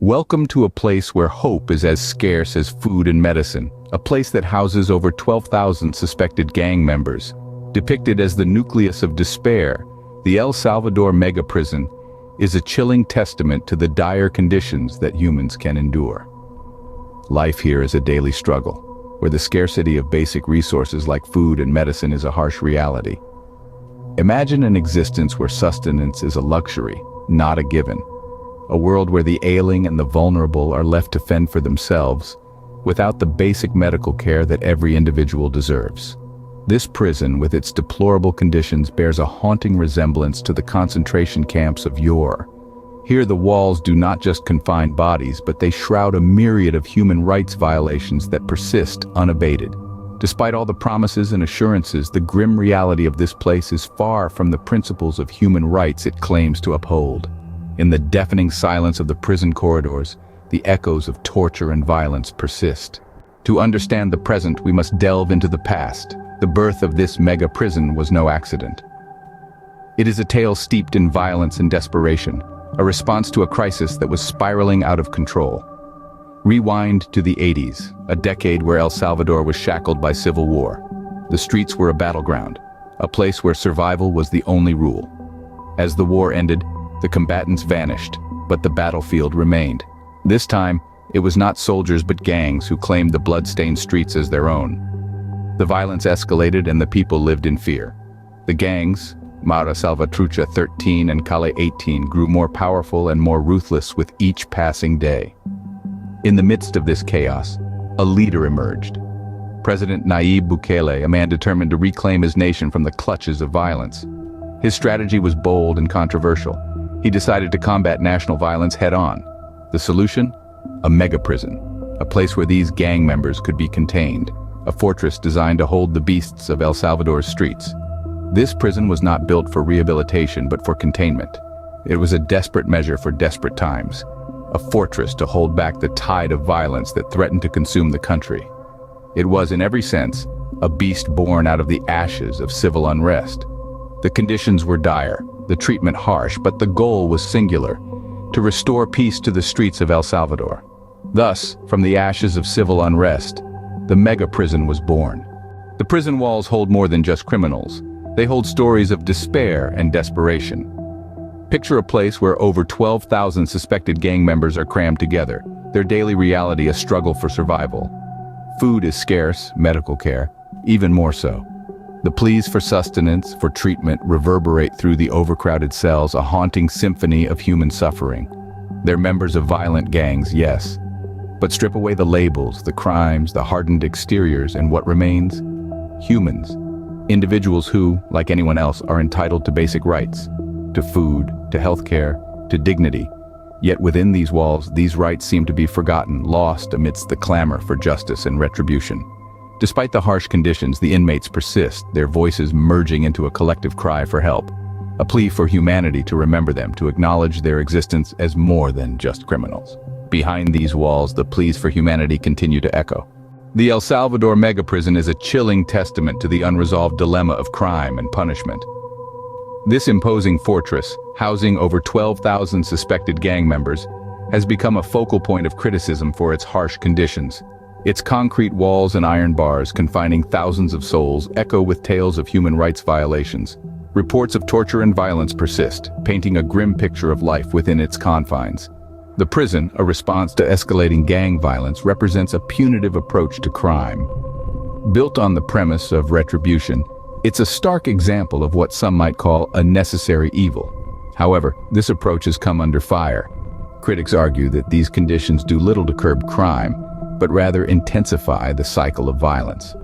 Welcome to a place where hope is as scarce as food and medicine, a place that houses over 12,000 suspected gang members. Depicted as the nucleus of despair, the El Salvador mega prison is a chilling testament to the dire conditions that humans can endure. Life here is a daily struggle, where the scarcity of basic resources like food and medicine is a harsh reality. Imagine an existence where sustenance is a luxury, not a given. A world where the ailing and the vulnerable are left to fend for themselves, without the basic medical care that every individual deserves. This prison, with its deplorable conditions, bears a haunting resemblance to the concentration camps of yore. Here the walls do not just confine bodies, but they shroud a myriad of human rights violations that persist unabated. Despite all the promises and assurances, the grim reality of this place is far from the principles of human rights it claims to uphold. In the deafening silence of the prison corridors, the echoes of torture and violence persist. To understand the present, we must delve into the past. The birth of this mega prison was no accident. It is a tale steeped in violence and desperation, a response to a crisis that was spiraling out of control. Rewind to the 80s, a decade where El Salvador was shackled by civil war. The streets were a battleground, a place where survival was the only rule. As the war ended, the combatants vanished, but the battlefield remained. This time, it was not soldiers but gangs who claimed the blood-stained streets as their own. The violence escalated and the people lived in fear. The gangs, Mara Salvatrucha 13 and Kale 18, grew more powerful and more ruthless with each passing day. In the midst of this chaos, a leader emerged. President Nayib Bukele, a man determined to reclaim his nation from the clutches of violence. His strategy was bold and controversial. He decided to combat national violence head-on. The solution? A mega-prison, a place where these gang members could be contained, a fortress designed to hold the beasts of El Salvador's streets. This prison was not built for rehabilitation but for containment. It was a desperate measure for desperate times, a fortress to hold back the tide of violence that threatened to consume the country. It was, in every sense, a beast born out of the ashes of civil unrest. The conditions were dire, the treatment harsh, but the goal was singular: to restore peace to the streets of El Salvador. Thus, from the ashes of civil unrest, the mega prison was born. The prison walls hold more than just criminals. They hold stories of despair and desperation. Picture a place where over 12,000 suspected gang members are crammed together, their daily reality a struggle for survival. Food is scarce, medical care, even more so. The pleas for sustenance, for treatment, reverberate through the overcrowded cells, a haunting symphony of human suffering. They're members of violent gangs, yes. But strip away the labels, the crimes, the hardened exteriors, and what remains? Humans. Individuals who, like anyone else, are entitled to basic rights. To food, to healthcare, to dignity. Yet within these walls, these rights seem to be forgotten, lost amidst the clamor for justice and retribution. Despite the harsh conditions, the inmates persist, their voices merging into a collective cry for help. A plea for humanity to remember them, to acknowledge their existence as more than just criminals. Behind these walls, the pleas for humanity continue to echo. The El Salvador mega prison is a chilling testament to the unresolved dilemma of crime and punishment. This imposing fortress, housing over 12,000 suspected gang members, has become a focal point of criticism for its harsh conditions. Its concrete walls and iron bars, confining thousands of souls, echo with tales of human rights violations. Reports of torture and violence persist, painting a grim picture of life within its confines. The prison, a response to escalating gang violence, represents a punitive approach to crime. Built on the premise of retribution, it's a stark example of what some might call a necessary evil. However, this approach has come under fire. Critics argue that these conditions do little to curb crime, but rather intensify the cycle of violence.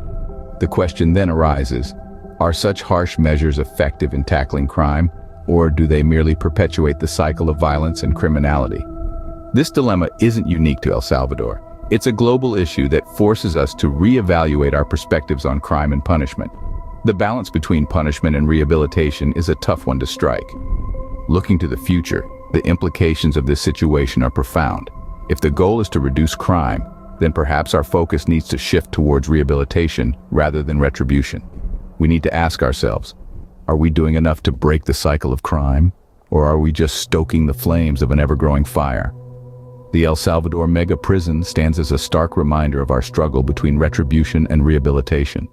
The question then arises, are such harsh measures effective in tackling crime, or do they merely perpetuate the cycle of violence and criminality? This dilemma isn't unique to El Salvador. It's a global issue that forces us to reevaluate our perspectives on crime and punishment. The balance between punishment and rehabilitation is a tough one to strike. Looking to the future, the implications of this situation are profound. If the goal is to reduce crime, then perhaps our focus needs to shift towards rehabilitation rather than retribution. We need to ask ourselves, are we doing enough to break the cycle of crime, or are we just stoking the flames of an ever-growing fire? The El Salvador mega prison stands as a stark reminder of our struggle between retribution and rehabilitation.